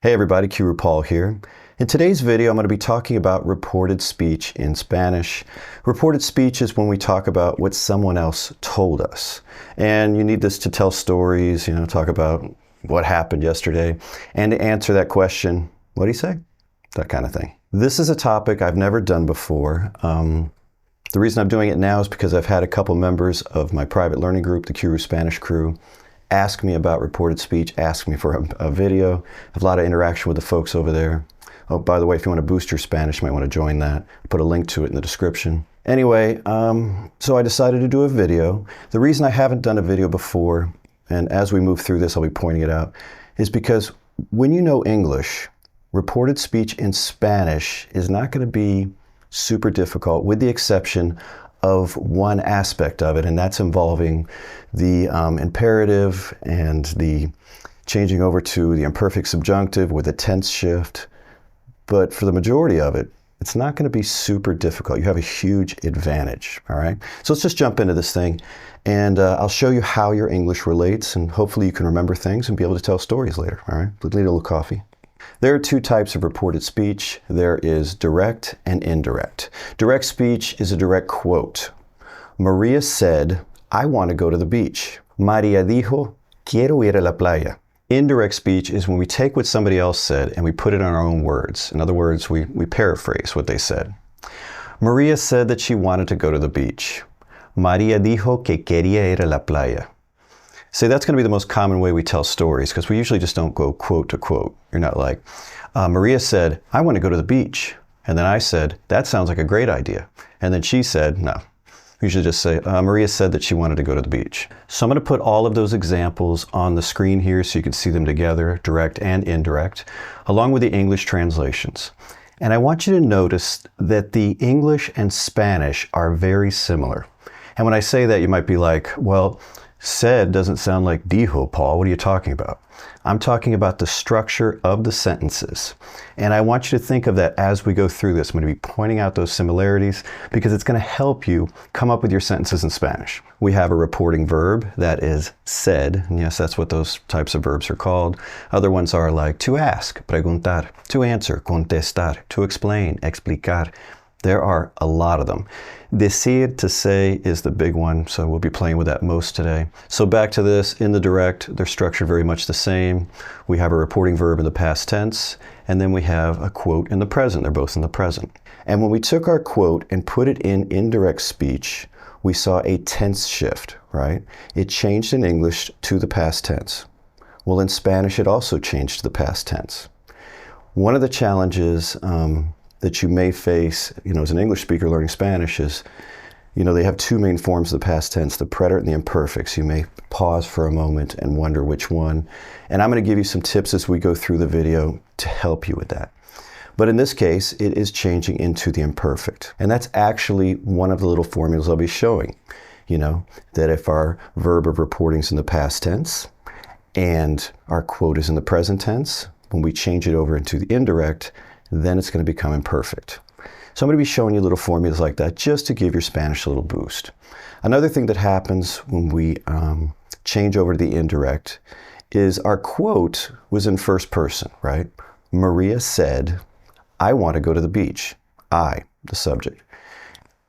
Hey everybody, Qroo here. In today's video, I'm going to be talking about reported speech in Spanish. Reported speech is when we talk about what someone else told us. And you need this to tell stories, talk about what happened yesterday, and to answer that question, what do you say? That kind of thing. This is a topic I've never done before. The reason I'm doing it now is because I've had a couple members of my private learning group, the Qroo Spanish Crew, ask me about reported speech, ask me for a video. I have a lot of interaction with the folks over there. Oh, by the way, if you want to boost your Spanish, you might want to join that. I'll put a link to it in the description. Anyway, so I decided to do a video. The reason I haven't done a video before, and as we move through this, I'll be pointing it out, is because when you know English, reported speech in Spanish is not going to be super difficult, with the exception of one aspect of it, and that's involving the imperative and the changing over to the imperfect subjunctive with a tense shift. But for the majority of it, it's not going to be super difficult. You have a huge advantage, all right? So let's just jump into this thing, and I'll show you how your English relates, and hopefully you can remember things and be able to tell stories later, all right? Need a little coffee. There are two types of reported speech. There is direct and indirect. Direct speech is a direct quote. Maria said, "I want to go to the beach." María dijo, "Quiero ir a la playa." Indirect speech is when we take what somebody else said and we put it in our own words. In other words, we paraphrase what they said. Maria said that she wanted to go to the beach. María dijo que quería ir a la playa. See, that's going to be the most common way we tell stories, because we usually just don't go quote to quote. You're not like, Maria said, "I want to go to the beach." And then I said, "That sounds like a great idea." And then she said, no. You should just say, Maria said that she wanted to go to the beach. So I'm going to put all of those examples on the screen here so you can see them together, direct and indirect, along with the English translations. And I want you to notice that the English and Spanish are very similar. And when I say that, you might be like, well, said doesn't sound like dijo, Paul. What are you talking about? I'm talking about the structure of the sentences. And I want you to think of that as we go through this. I'm going to be pointing out those similarities because it's going to help you come up with your sentences in Spanish. We have a reporting verb that is said. And yes, that's what those types of verbs are called. Other ones are like to ask, preguntar, to answer, contestar, to explain, explicar. There are a lot of them. Decir, to say, is the big one, so we'll be playing with that most today. So back to this, in the direct, they're structured very much the same. We have a reporting verb in the past tense, and then we have a quote in the present. They're both in the present. And when we took our quote and put it in indirect speech, we saw a tense shift, right? It changed in English to the past tense. Well, in Spanish, it also changed to the past tense. One of the challenges that you may face, as an English speaker learning Spanish is, they have two main forms of the past tense, the preterite and the imperfect. So you may pause for a moment and wonder which one. And I'm going to give you some tips as we go through the video to help you with that. But in this case, it is changing into the imperfect. And that's actually one of the little formulas I'll be showing. That if our verb of reporting is in the past tense and our quote is in the present tense, when we change it over into the indirect, then it's going to become imperfect. So I'm going to be showing you little formulas like that just to give your Spanish a little boost. Another thing that happens when we change over to the indirect is our quote was in first person, right? Maria said, "I want to go to the beach." I, the subject.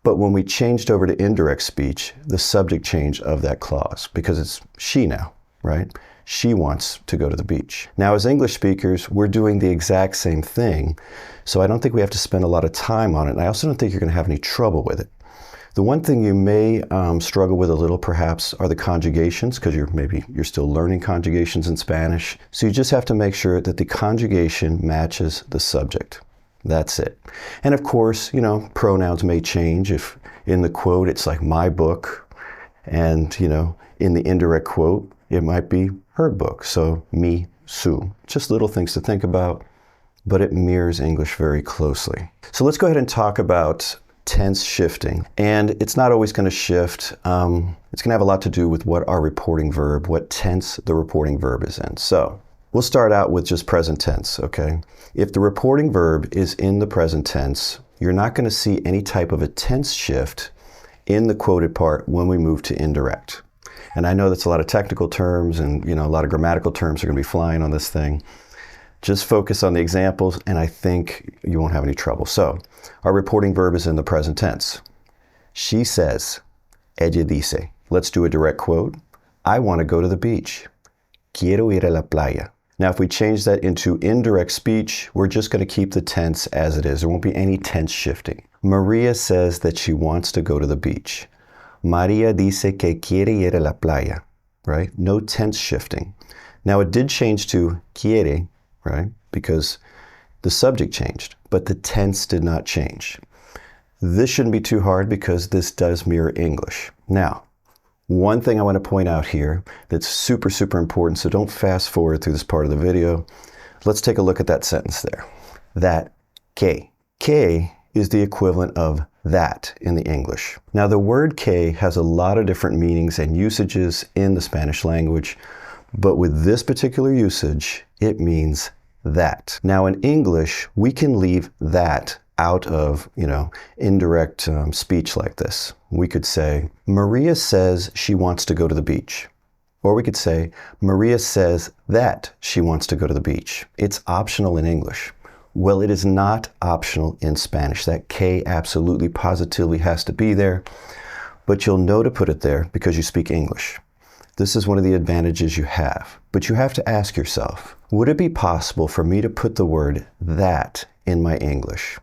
But when we changed over to indirect speech, the subject changed of that clause because it's she now, right? She wants to go to the beach. Now, as English speakers, we're doing the exact same thing, so I don't think we have to spend a lot of time on it, and I also don't think you're going to have any trouble with it. The one thing you may struggle with a little, perhaps, are the conjugations, because you're still learning conjugations in Spanish. So you just have to make sure that the conjugation matches the subject. That's it. And of course, pronouns may change. If in the quote it's like my book, and in the indirect quote, it might be her book, so me, su. Just little things to think about, but it mirrors English very closely. So let's go ahead and talk about tense shifting. And it's not always going to shift. It's going to have a lot to do with what our reporting verb, what tense the reporting verb is in. So we'll start out with just present tense, okay? If the reporting verb is in the present tense, you're not going to see any type of a tense shift in the quoted part when we move to indirect. And I know that's a lot of technical terms and a lot of grammatical terms are going to be flying on this thing. Just focus on the examples, and I think you won't have any trouble. So, our reporting verb is in the present tense. She says, ella dice. Let's do a direct quote. I want to go to the beach. Quiero ir a la playa. Now, if we change that into indirect speech, we're just going to keep the tense as it is. There won't be any tense shifting. Maria says that she wants to go to the beach. Maria dice que quiere ir a la playa, right? No tense shifting. Now, it did change to quiere, right? Because the subject changed, but the tense did not change. This shouldn't be too hard because this does mirror English. Now, one thing I want to point out here that's super, super important, so don't fast forward through this part of the video. Let's take a look at that sentence there. That que. Que is the equivalent of that in the English. Now, the word que has a lot of different meanings and usages in the Spanish language, but with this particular usage, it means that. Now, in English, we can leave that out of, indirect speech like this. We could say, Maria says she wants to go to the beach. Or we could say, Maria says that she wants to go to the beach. It's optional in English. Well, it is not optional in Spanish. That que absolutely positively has to be there, but you'll know to put it there because you speak English. This is one of the advantages you have. But you have to ask yourself, would it be possible for me to put the word that in my English?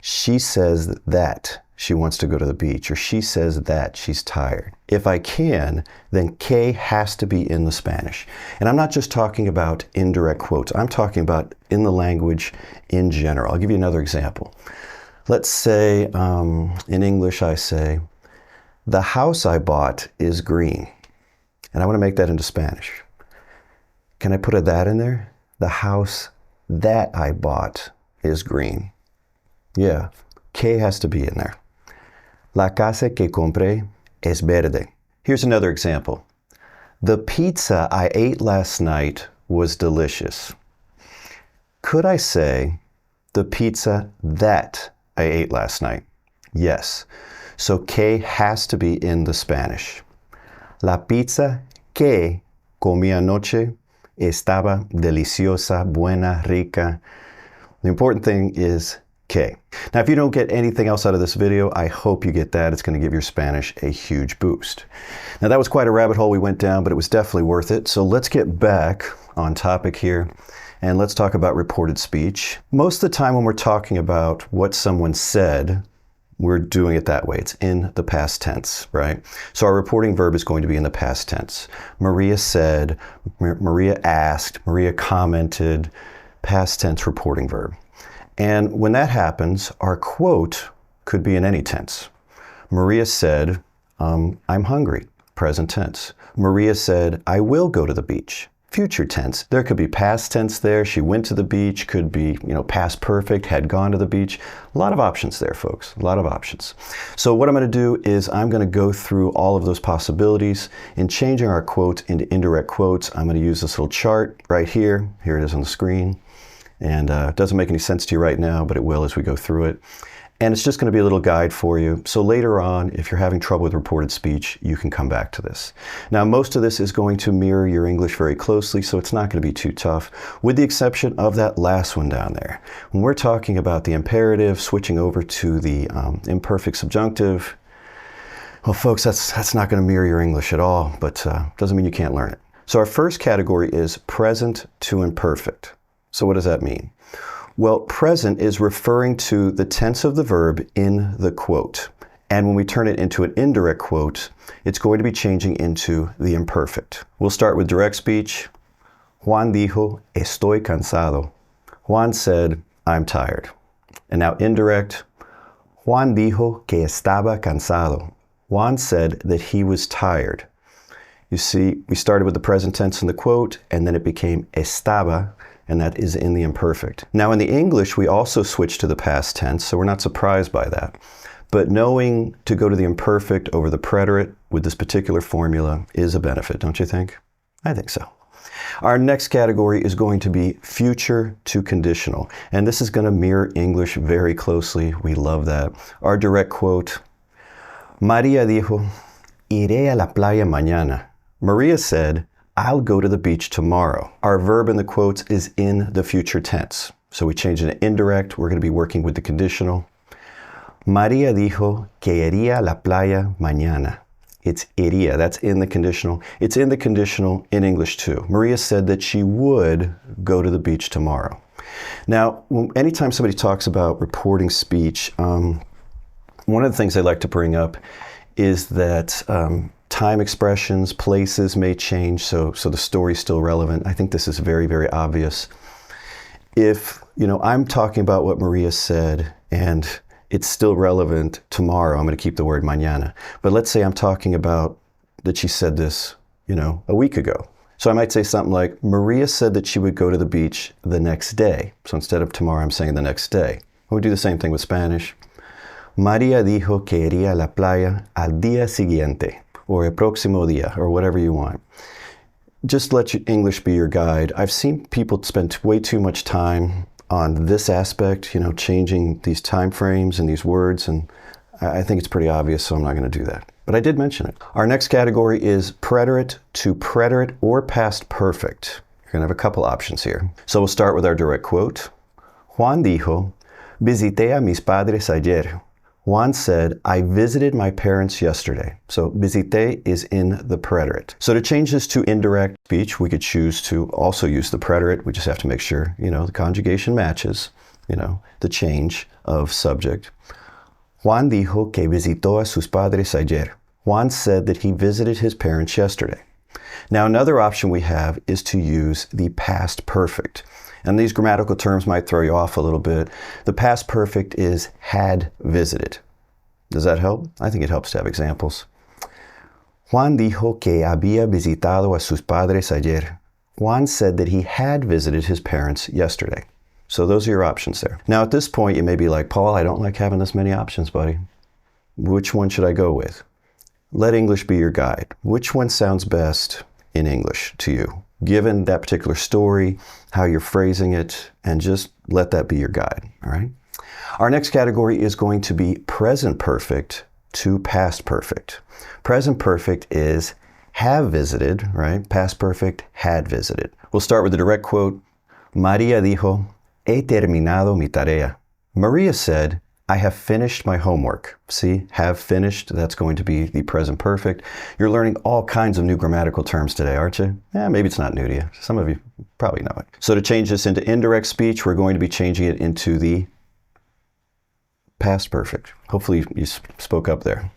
She says that she wants to go to the beach, or she says that she's tired. If I can, then que has to be in the Spanish. And I'm not just talking about indirect quotes. I'm talking about in the language in general. I'll give you another example. Let's say in English I say, the house I bought is green. And I want to make that into Spanish. Can I put a that in there? The house that I bought is green. Yeah, que has to be in there. La casa que compré es verde. Here's another example. The pizza I ate last night was delicious. Could I say the pizza that I ate last night? Yes. So que has to be in the Spanish. La pizza que comí anoche estaba deliciosa, buena, rica. The important thing is que. Now, if you don't get anything else out of this video, I hope you get that. It's going to give your Spanish a huge boost. Now, that was quite a rabbit hole we went down, but it was definitely worth it. So let's get back on topic here, and let's talk about reported speech. Most of the time when we're talking about what someone said, we're doing it that way. It's in the past tense, right? So our reporting verb is going to be in the past tense. Maria said, Maria asked, Maria commented, past tense reporting verb. And when that happens, our quote could be in any tense. Maria said, I'm hungry, present tense. Maria said, I will go to the beach, future tense. There could be past tense there. She went to the beach, could be, past perfect, had gone to the beach. A lot of options there, folks, a lot of options. So what I'm going to do is I'm going to go through all of those possibilities. In changing our quote into indirect quotes, I'm going to use this little chart right here. Here it is on the screen. And it doesn't make any sense to you right now, but it will as we go through it. And it's just going to be a little guide for you. So later on, if you're having trouble with reported speech, you can come back to this. Now, most of this is going to mirror your English very closely, so it's not going to be too tough, with the exception of that last one down there. When we're talking about the imperative, switching over to the imperfect subjunctive, well, folks, that's not going to mirror your English at all, but doesn't mean you can't learn it. So our first category is present to imperfect. So what does that mean? Well, present is referring to the tense of the verb in the quote. And when we turn it into an indirect quote, it's going to be changing into the imperfect. We'll start with direct speech. Juan dijo, estoy cansado. Juan said, I'm tired. And now indirect. Juan dijo que estaba cansado. Juan said that he was tired. You see, we started with the present tense in the quote, and then it became estaba, and that is in the imperfect. Now in the English, we also switch to the past tense, so we're not surprised by that. But knowing to go to the imperfect over the preterite with this particular formula is a benefit, don't you think? I think so. Our next category is going to be future to conditional, and this is going to mirror English very closely. We love that. Our direct quote, María dijo, iré a la playa mañana. Maria said, I'll go to the beach tomorrow. Our verb in the quotes is in the future tense. So we change it to indirect. We're going to be working with the conditional. María dijo que iría a la playa mañana. It's iría. That's in the conditional. It's in the conditional in English too. Maria said that she would go to the beach tomorrow. Now, anytime somebody talks about reporting speech, one of the things I like to bring up is that time expressions, places may change, so the story's still relevant. I think this is very, very obvious. If, I'm talking about what Maria said and it's still relevant tomorrow, I'm going to keep the word mañana. But let's say I'm talking about that she said this, a week ago. So I might say something like, Maria said that she would go to the beach the next day. So instead of tomorrow, I'm saying the next day. We do the same thing with Spanish. María dijo que iría a la playa al día siguiente, or el próximo día, or whatever you want. Just let your English be your guide. I've seen people spend way too much time on this aspect, changing these time frames and these words, and I think it's pretty obvious, so I'm not going to do that. But I did mention it. Our next category is preterite to preterite or past perfect. You're going to have a couple options here. So we'll start with our direct quote. Juan dijo, visité a mis padres ayer. Juan said, I visited my parents yesterday. So visité is in the preterite. So to change this to indirect speech, we could choose to also use the preterite. We just have to make sure, the conjugation matches, the change of subject. Juan dijo que visitó a sus padres ayer. Juan said that he visited his parents yesterday. Now another option we have is to use the past perfect. And these grammatical terms might throw you off a little bit. The past perfect is had visited. Does that help? I think it helps to have examples. Juan dijo que había visitado a sus padres ayer. Juan said that he had visited his parents yesterday. So those are your options there. Now at this point, you may be like, Paul, I don't like having this many options, buddy. Which one should I go with? Let English be your guide. Which one sounds best in English to you? Given that particular story, how you're phrasing it, and just let that be your guide, all right? Our next category is going to be present perfect to past perfect. Present perfect is have visited, right? Past perfect, had visited. We'll start with the direct quote. María dijo, he terminado mi tarea. Maria said, I have finished my homework. See, have finished, that's going to be the present perfect. You're learning all kinds of new grammatical terms today, aren't you? Maybe it's not new to you. Some of you probably know it. So to change this into indirect speech, we're going to be changing it into the past perfect. Hopefully you spoke up there.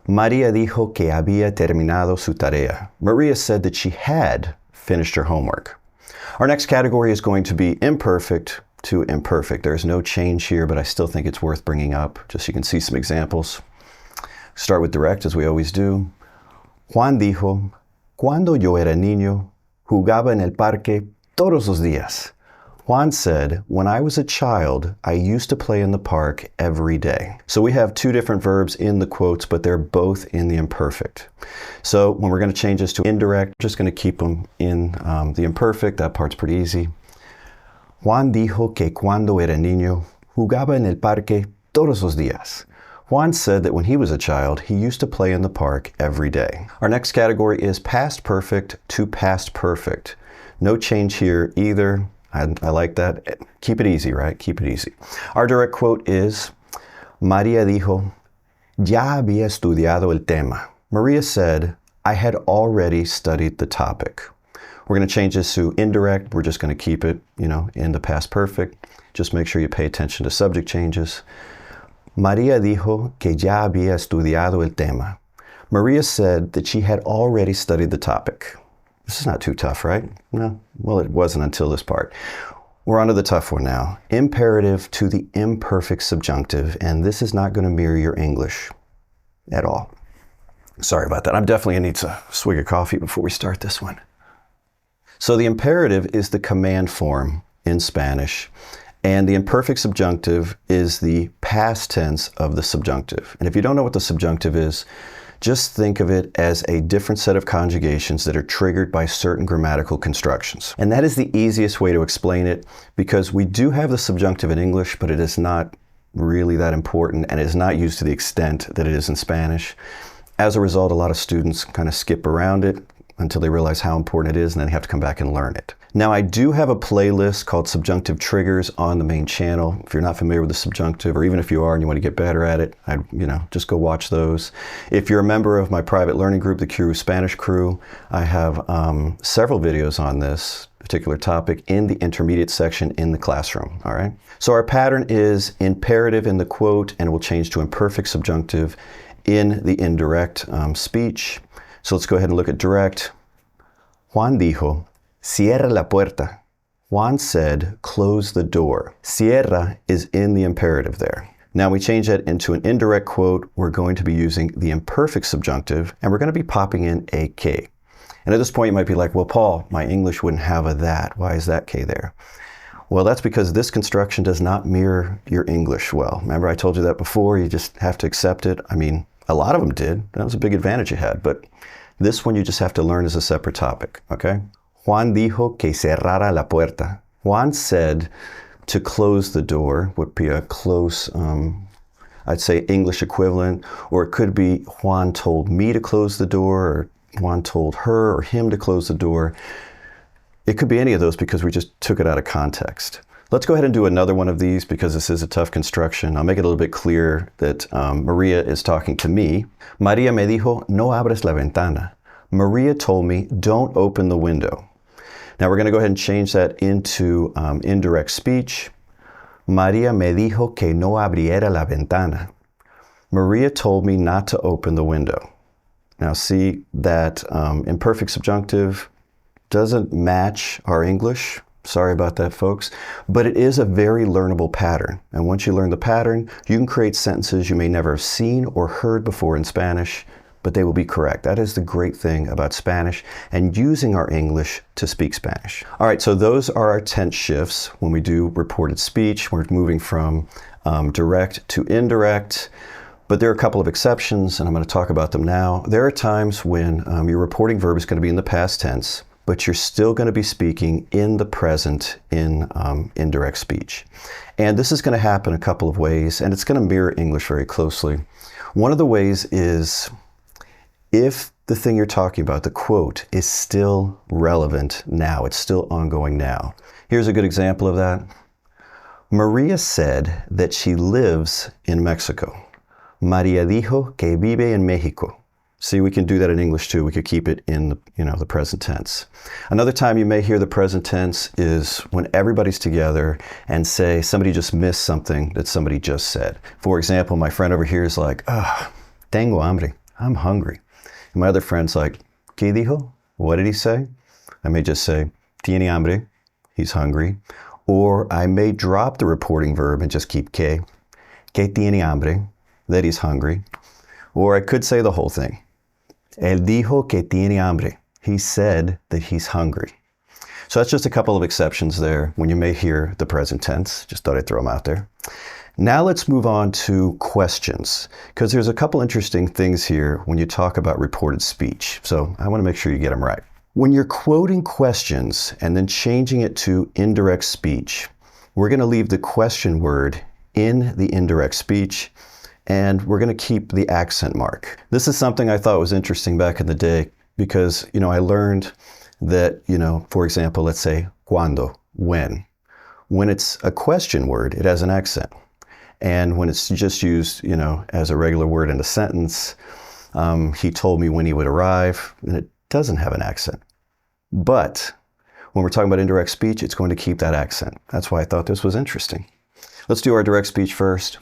María dijo que había terminado su tarea. Maria said that she had finished her homework. Our next category is going to be imperfect to imperfect. There's no change here, but I still think it's worth bringing up, just so you can see some examples. Start with direct, as we always do. Juan dijo, cuando yo era niño, jugaba en el parque todos los días. Juan said, when I was a child, I used to play in the park every day. So we have two different verbs in the quotes, but they're both in the imperfect. So when we're going to change this to indirect, we're just going to keep them in the imperfect. That part's pretty easy. Juan dijo que cuando era niño, jugaba en el parque todos los días. Juan said that when he was a child, he used to play in the park every day. Our next category is past perfect to past perfect. No change here either. I like that. Keep it easy, right? Keep it easy. Our direct quote is, María dijo, ya había estudiado el tema. Maria said, I had already studied the topic. We're going to change this to indirect. We're just going to keep it, in the past perfect. Just make sure you pay attention to subject changes. María dijo que ya había estudiado el tema. Maria said that she had already studied the topic. This is not too tough, right? No, well, it wasn't until this part. We're on to the tough one now. Imperative to the imperfect subjunctive, and this is not going to mirror your English at all. Sorry about that. I'm definitely going to need a swig of coffee before we start this one. So the imperative is the command form in Spanish, and the imperfect subjunctive is the past tense of the subjunctive. And if you don't know what the subjunctive is, just think of it as a different set of conjugations that are triggered by certain grammatical constructions. And that is the easiest way to explain it, because we do have the subjunctive in English, but it is not really that important and is not used to the extent that it is in Spanish. As a result, a lot of students kind of skip around it, until they realize how important it is, and then they have to come back and learn it. Now, I do have a playlist called Subjunctive Triggers on the main channel. If you're not familiar with the subjunctive, or even if you are and you want to get better at it, just go watch those. If you're a member of my private learning group, the Qroo Spanish Crew, I have several videos on this particular topic in the intermediate section in the classroom, all right? So our pattern is imperative in the quote, and it will change to imperfect subjunctive in the indirect speech. So let's go ahead and look at direct. Juan dijo, cierra la puerta. Juan said, close the door. Cierra is in the imperative there. Now we change that into an indirect quote. We're going to be using the imperfect subjunctive, and we're going to be popping in a K. And at this point, you might be like, well, Paul, my English wouldn't have a that. Why is that K there? Well, that's because this construction does not mirror your English well. Remember, I told you that before. You just have to accept it. I mean, a lot of them did. That was a big advantage you had. But this one you just have to learn as a separate topic, okay? Juan dijo que cerrara la puerta. Juan said to close the door would be a close, I'd say, English equivalent. Or it could be Juan told me to close the door, or Juan told her or him to close the door. It could be any of those because we just took it out of context. Let's go ahead and do another one of these because this is a tough construction. I'll make it a little bit clear that Maria is talking to me. Maria me dijo, no abres la ventana. Maria told me, don't open the window. Now we're going to go ahead and change that into indirect speech. Maria me dijo que no abriera la ventana. Maria told me not to open the window. Now see that imperfect subjunctive doesn't match our English. Sorry about that, folks. But it is a very learnable pattern. And once you learn the pattern, you can create sentences you may never have seen or heard before in Spanish, but they will be correct. That is the great thing about Spanish and using our English to speak Spanish. All right, so those are our tense shifts. When we do reported speech, we're moving from direct to indirect. But there are a couple of exceptions, and I'm going to talk about them now. There are times when your reporting verb is going to be in the past tense, but you're still going to be speaking in the present in indirect speech. And this is going to happen a couple of ways, and it's going to mirror English very closely. One of the ways is if the thing you're talking about, the quote, is still relevant now. It's still ongoing now. Here's a good example of that. Maria said that she lives in Mexico. Maria dijo que vive en México. See, we can do that in English too. We could keep it in the present tense. Another time you may hear the present tense is when everybody's together and say somebody just missed something that somebody just said. For example, my friend over here is like, tengo hambre. I'm hungry. And my other friend's like, ¿qué dijo? What did he say? I may just say, tiene hambre. He's hungry. Or I may drop the reporting verb and just keep que tiene hambre, that he's hungry. Or I could say the whole thing. Él dijo que tiene hambre. He said that he's hungry. So that's just a couple of exceptions there when you may hear the present tense. Just thought I'd throw them out there. Now let's move on to questions, because there's a couple interesting things here when you talk about reported speech. So I want to make sure you get them right. When you're quoting questions and then changing it to indirect speech, we're going to leave the question word in the indirect speech, and we're going to keep the accent mark. This is something I thought was interesting back in the day because, I learned that, for example, let's say cuando, when. When it's a question word, it has an accent. And when it's just used, as a regular word in a sentence, he told me when he would arrive, and it doesn't have an accent. But when we're talking about indirect speech, it's going to keep that accent. That's why I thought this was interesting. Let's do our direct speech first.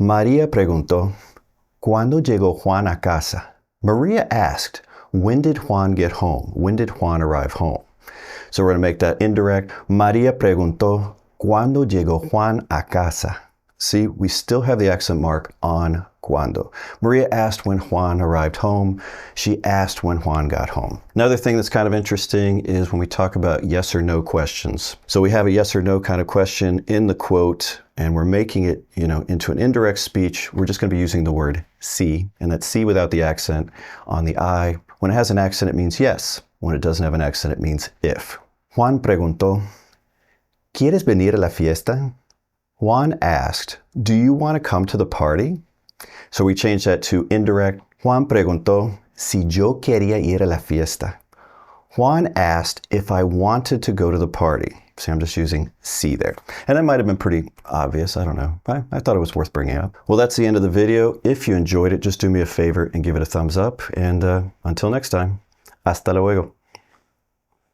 Maria preguntó, ¿Cuándo llegó Juan a casa? Maria asked, when did Juan get home? When did Juan arrive home? So we're going to make that indirect. Maria preguntó, ¿Cuándo llegó Juan a casa? See, we still have the accent mark on cuando. Maria asked when Juan arrived home. She asked when Juan got home. Another thing that's kind of interesting is when we talk about yes or no questions. So we have a yes or no kind of question in the quote, and we're making it, into an indirect speech. We're just going to be using the word sí, and that's sí without the accent on the I. When it has an accent, it means yes. When it doesn't have an accent, it means if. Juan preguntó, ¿Quieres venir a la fiesta? Juan asked, do you want to come to the party? So we change that to indirect. Juan preguntó si yo quería ir a la fiesta. Juan asked if I wanted to go to the party. See, I'm just using si there. And that might have been pretty obvious. I don't know. I thought it was worth bringing up. Well, that's the end of the video. If you enjoyed it, just do me a favor and give it a thumbs up. And until next time, hasta luego.